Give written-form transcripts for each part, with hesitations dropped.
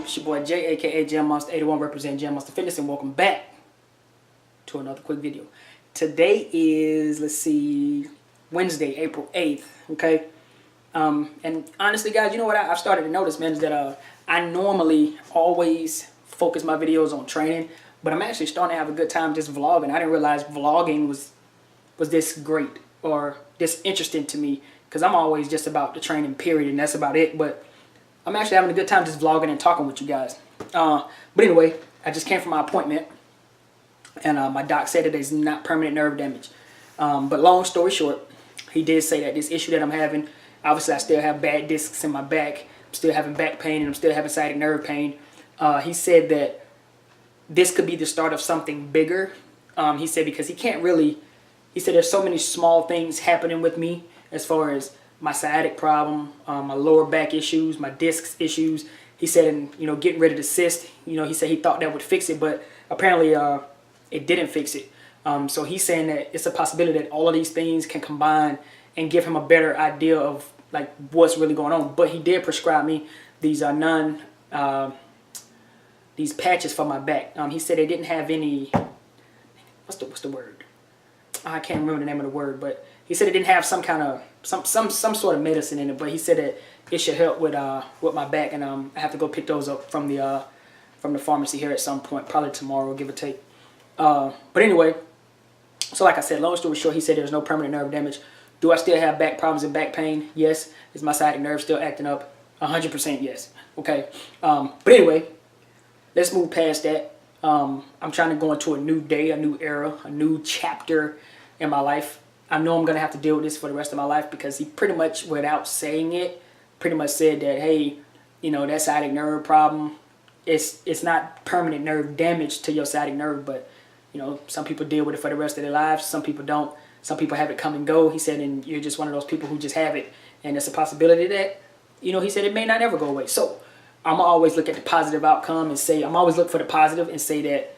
It's your boy Jay, aka Monsta 81, representing Monsta Fitness, and welcome back to another quick video. Today is, let's see, Wednesday, April 8th, okay? And honestly, guys, you know what I've started to notice, man, is that I normally always focus my videos on training, but I'm actually starting to have a good time just vlogging. I didn't realize vlogging was this great or this interesting to me, because I'm always just about the training period, and that's about it. But I'm actually having a good time just vlogging and talking with you guys. But anyway, I just came from my appointment, and my doc said that it's not permanent nerve damage. But long story short, he did say that this issue that I'm having, obviously I still have bad discs in my back, I'm still having back pain, and I'm still having sciatic nerve pain. He said that this could be the start of something bigger. He said because he can't really, he said there's so many small things happening with me as far as my sciatic problem, my lower back issues, my discs issues. He said, and you know, getting rid of the cyst, you know, he said he thought that would fix it, but apparently it didn't fix it. So he's saying that it's a possibility that all of these things can combine and give him a better idea of like what's really going on. But he did prescribe me these these patches for my back. He said they didn't have any, what's the word? I can't remember the name of the word, but he said it didn't have some kind of some sort of medicine in it. But he said that it should help with my back, and I have to go pick those up from the pharmacy here at some point, probably tomorrow, give or take. But anyway, so like I said, long story short, he said there's no permanent nerve damage. Do I still have back problems and back pain? Yes. Is my sciatic nerve still acting up? 100% yes. Okay. But anyway, let's move past that. I'm trying to go into a new day, a new era, a new chapter in my life. I know I'm going to have to deal with this for the rest of my life, because he pretty much, without saying it, pretty much said that, hey, you know, that sciatic nerve problem, it's not permanent nerve damage to your sciatic nerve, but, you know, some people deal with it for the rest of their lives. Some people don't. Some people have it come and go. He said, and you're just one of those people who just have it. And there's a possibility that, you know, he said it may not ever go away. So I'm going to always look at the positive outcome and say, I'm always look for the positive and say that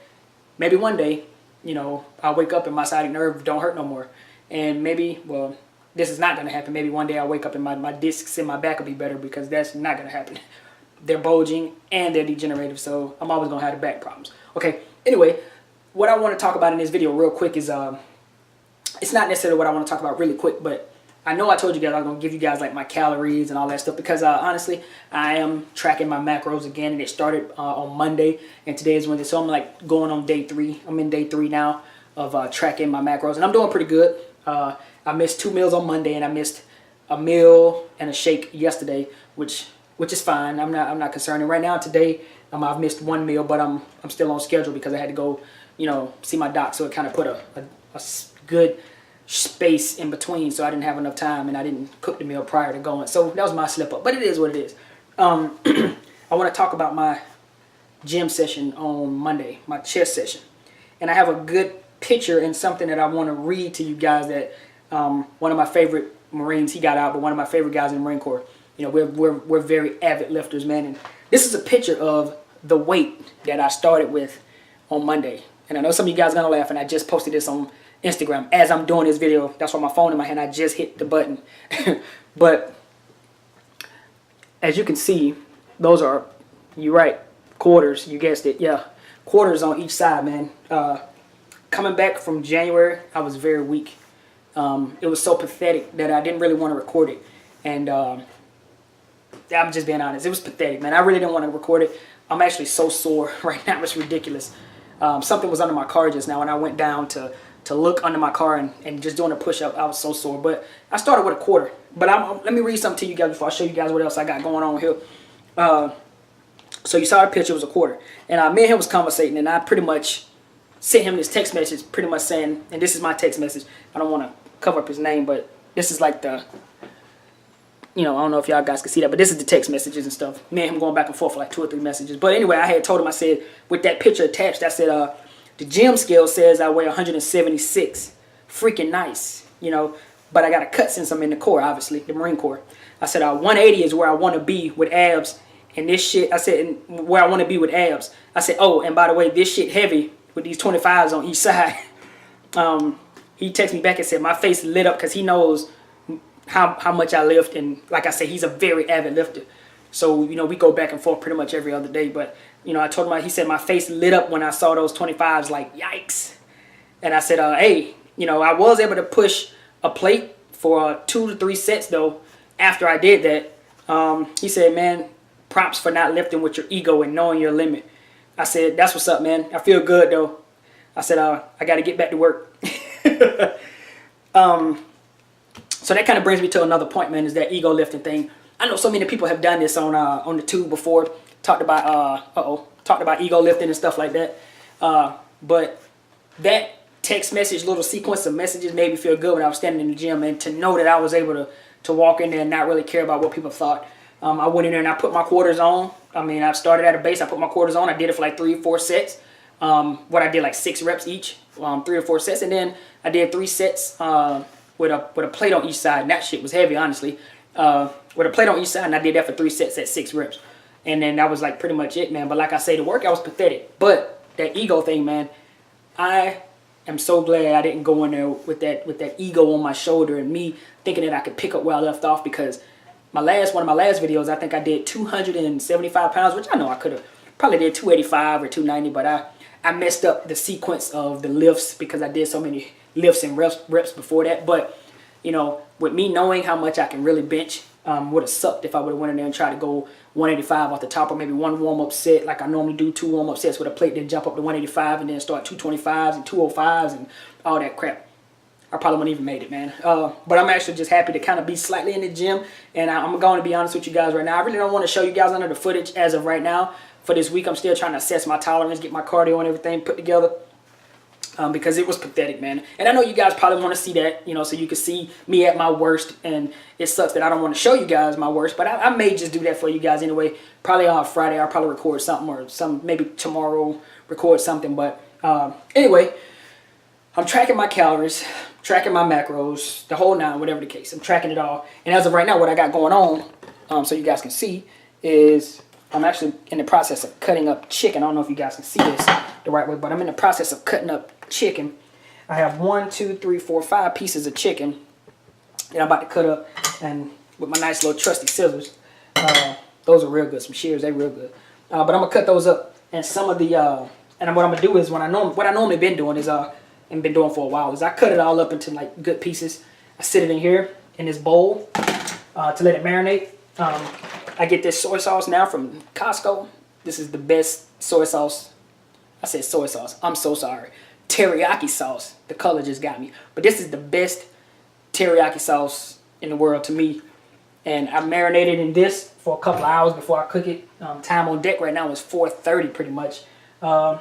maybe one day, you know, I'll wake up and my sciatic nerve don't hurt no more. And maybe, well, this is not going to happen. Maybe one day I'll wake up and my discs in my back will be better, because that's not going to happen. They're bulging and they're degenerative, so I'm always going to have the back problems. Okay, anyway, what I want to talk about in this video real quick is, it's not necessarily what I want to talk about really quick, but I know I told you guys I was going to give you guys like my calories and all that stuff, because honestly, I am tracking my macros again, and it started on Monday, and today is Wednesday, so I'm like going on day 3. I'm in day 3 now of tracking my macros, and I'm doing pretty good. I missed 2 meals on Monday, and I missed a meal and a shake yesterday, which is fine. I'm not concerned. And right now today, I've missed 1 meal, but I'm still on schedule because I had to go, you know, see my doc, so it kind of put a good space in between, so I didn't have enough time, and I didn't cook the meal prior to going. So that was my slip up, but it is what it is. I want to talk about my gym session on Monday, my chest session, and I have a good picture and something that I want to read to you guys that one of my favorite Marines, he got out, but one of my favorite guys in the Marine Corps. You know, we're very avid lifters, man, and this is a picture of the weight that I started with on Monday. And I know some of you guys are gonna laugh, and I just posted this on Instagram as I'm doing this video. That's why my phone in my hand, I just hit the button. But as you can see, those are, you're right, quarters, you guessed it, yeah, quarters on each side, man. Coming back from January, I was very weak. It was so pathetic that I didn't really want to record it. And I'm just being honest. It was pathetic, man. I really didn't want to record it. I'm actually so sore right now. It's ridiculous. Something was under my car just now, and I went down to look under my car, and just doing a push-up, I was so sore. But I started with a quarter. But let me read something to you guys before I show you guys what else I got going on here. So you saw the picture, it was a quarter. And me and him was conversating, and I pretty much sent him this text message pretty much saying, and this is my text message. I don't want to cover up his name, but this is like the, you know, I don't know if y'all guys can see that, but this is the text messages and stuff. Me and him going back and forth for like 2 or 3 messages. But anyway, I had told him, I said, with that picture attached, I said, the gym scale says I weigh 176. Freaking nice, you know, but I got to cut since I'm in the Corps, obviously, the Marine Corps. I said, 180 is where I want to be with abs, and this shit, I said, where I want to be with abs. I said, oh, and by the way, this shit heavy with these 25s on each side. He texted me back and said my face lit up, because he knows how much I lift, and like I said, he's a very avid lifter. So, you know, we go back and forth pretty much every other day. But, you know, I told him, he said, my face lit up when I saw those 25s, like, yikes. And I said, hey, you know, I was able to push a plate for 2 to 3 sets, though, after I did that. He said, man, props for not lifting with your ego and knowing your limit. I said, that's what's up, man. I feel good, though. I said, I got to get back to work. So that kind of brings me to another point, man, is that ego lifting thing. I know so many people have done this on the tube before, talked about ego lifting and stuff like that. But that text message, little sequence of messages made me feel good when I was standing in the gym, and to know that I was able to walk in there and not really care about what people thought. I went in there and I put my quarters on. I mean, I started at a base, I put my quarters on. I did it for like 3 or 4 sets. What I did, like 6 reps each, 3 or 4 sets, and then I did 3 sets with a plate on each side. And that shit was heavy, honestly. With a plate on each side, and I did that for 3 sets at 6 reps. And then that was like pretty much it, man. But like I say, the workout was pathetic. But that ego thing, man, I am so glad I didn't go in there with that ego on my shoulder and me thinking that I could pick up where I left off, because one of my last videos, I think I did 275 pounds, which I know I could have probably did 285 or 290, but I messed up the sequence of the lifts because I did so many lifts and reps before that. But, you know, with me knowing how much I can really bench, would have sucked if I would have went in there and tried to go 185 off the top, or maybe 1 warm-up set like I normally do, 2 warm-up sets with a plate, then jump up to 185 and then start 225s and 205s and all that crap. I probably wouldn't even made it, man. But I'm actually just happy to kind of be slightly in the gym, and I'm going to be honest with you guys right now. I really don't want to show you guys none of the footage as of right now. For this week, I'm still trying to assess my tolerance, get my cardio and everything put together. Because it was pathetic, man. And I know you guys probably want to see that, you know, so you can see me at my worst. And it sucks that I don't want to show you guys my worst, but I may just do that for you guys anyway. Probably on Friday, I'll probably record something, or maybe tomorrow record something. But anyway, I'm tracking my calories, tracking my macros, the whole 9, whatever the case. I'm tracking it all. And as of right now, what I got going on, so you guys can see, is I'm actually in the process of cutting up chicken. I don't know if you guys can see this the right way, but I'm in the process of cutting up chicken. I have 1, 2, 3, 4, 5 pieces of chicken that I'm about to cut up, and with my nice little trusty scissors. Those are real good. Some shears, they real good. But I'm gonna cut those up, and some of the and what I'm gonna do is what I normally been doing is and been doing for a while is I cut it all up into like good pieces. I sit it in here in this bowl to let it marinate. I get this soy sauce now from Costco. This is the best soy sauce. I said soy sauce. I'm so sorry. Teriyaki sauce. The color just got me. But this is the best teriyaki sauce in the world to me. And I marinated in this for a couple of hours before I cook it. Time on deck right now is 4:30 pretty much. I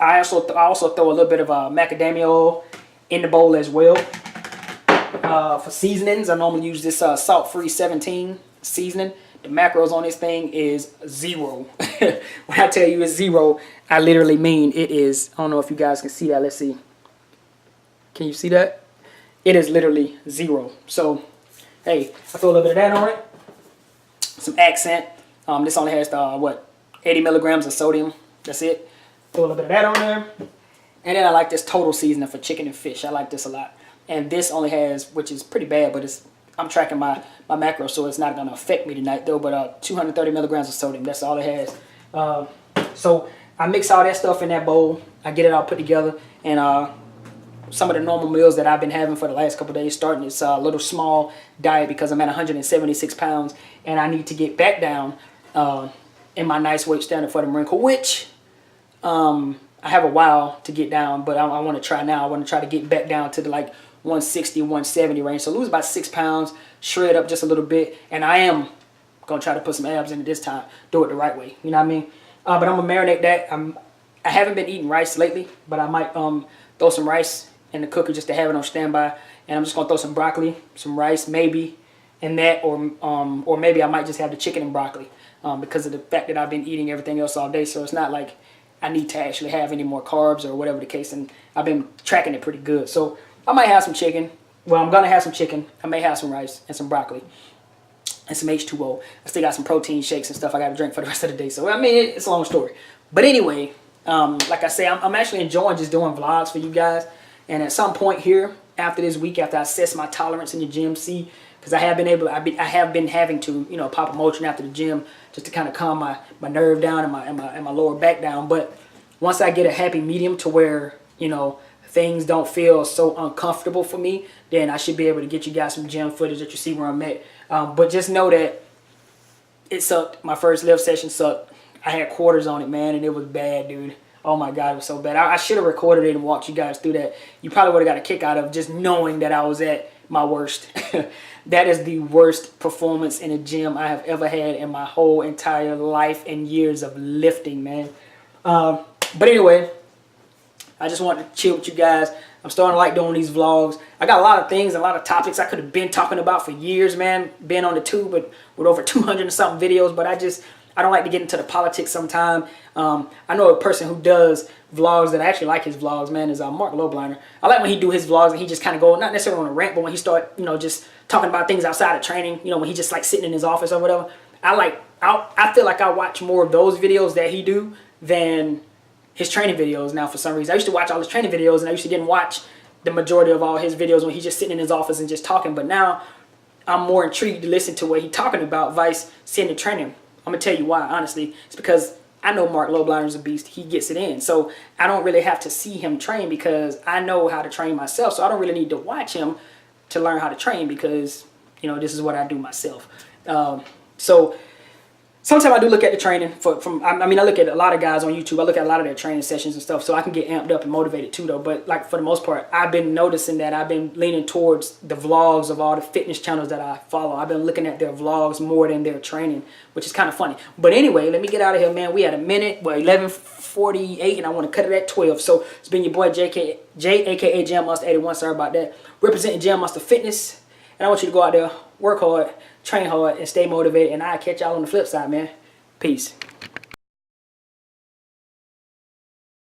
also throw a little bit of macadamia oil in the bowl as well. For seasonings, I normally use this salt-free 17 seasoning. The macros on this thing is 0. When I tell you it's 0, I literally mean it is. I don't know if you guys can see that. Let's see. Can you see that? It is literally 0. So, hey, I throw a little bit of that on it. Some accent. This only has 80 milligrams of sodium. That's it. Throw a little bit of that on there. And then I like this total seasoning for chicken and fish. I like this a lot. And this only has, which is pretty bad, but I'm tracking my macros, so it's not going to affect me tonight, though. But 230 milligrams of sodium, that's all it has. So I mix all that stuff in that bowl. I get it all put together. And some of the normal meals that I've been having for the last couple of days, starting this little small diet because I'm at 176 pounds. And I need to get back down in my nice weight standard for the wrinkle, which I have a while to get down, but I want to try now. I want to try to get back down to the like 160, 170 range. So lose about 6 pounds, shred up just a little bit, and I am going to try to put some abs in it this time. Do it the right way. You know what I mean? But I'm going to marinate that. I haven't been eating rice lately, but I might throw some rice in the cooker just to have it on standby. And I'm just going to throw some broccoli, some rice maybe, and that, or maybe I might just have the chicken and broccoli because of the fact that I've been eating everything else all day. So it's not like I need to actually have any more carbs or whatever the case, and I've been tracking it pretty good. So I might have some chicken. Well, I'm going to have some chicken. I may have some rice and some broccoli and some H2O. I still got some protein shakes and stuff I got to drink for the rest of the day. So, I mean, it's a long story. But anyway, like I say, I'm actually enjoying just doing vlogs for you guys. And at some point here, after this week, after I assess my tolerance in the gym, see because I have been having to, you know, pop a Motrin after the gym just to kind of calm my nerve down and my lower back down. But once I get a happy medium to where, you know, things don't feel so uncomfortable for me, then I should be able to get you guys some gym footage that you see where I'm at. But just know that it sucked. My first lift session sucked. I had quarters on it, man, and it was bad, dude. Oh my God, it was so bad. I should have recorded it and walked you guys through that. You probably would have got a kick out of just knowing that I was at my worst. That is the worst performance in a gym I have ever had in my whole entire life and years of lifting, man. But anyway, I just wanted to chill with you guys. I'm starting to like doing these vlogs. I got a lot of things, a lot of topics I could have been talking about for years, man. Been on the tube with over 200 and something videos, but I don't like to get into the politics sometime. I know a person who does vlogs that I actually like his vlogs, man, is Mark Lobliner. I like when he do his vlogs and he just kind of go, not necessarily on a rant, but when he start, you know, just talking about things outside of training, you know, when he just like sitting in his office or whatever. I feel like I watch more of those videos that he do than his training videos now for some reason. I used to watch all his training videos and I used to didn't watch the majority of all his videos when he's just sitting in his office and just talking. But now I'm more intrigued to listen to what he's talking about vice seeing the training. I'm going to tell you why, honestly. It's because I know Mark Lobliner's a beast. He gets it in. So I don't really have to see him train because I know how to train myself. So I don't really need to watch him to learn how to train because, you know, this is what I do myself. So sometimes I do look at the training I look at a lot of guys on YouTube. I look at a lot of their training sessions and stuff so I can get amped up and motivated too, though. But like for the most part, I've been noticing that I've been leaning towards the vlogs of all the fitness channels that I follow. I've been looking at their vlogs more than their training, which is kind of funny. But anyway, let me get out of here, man. We had a minute, 11:48, and I want to cut it at 12. So it's been your boy J, aka Jam Monsta 81. Sorry about that. Representing Jam Monsta Fitness, and I want you to go out there, work hard, train hard, and stay motivated. And I'll catch y'all on the flip side, man. Peace.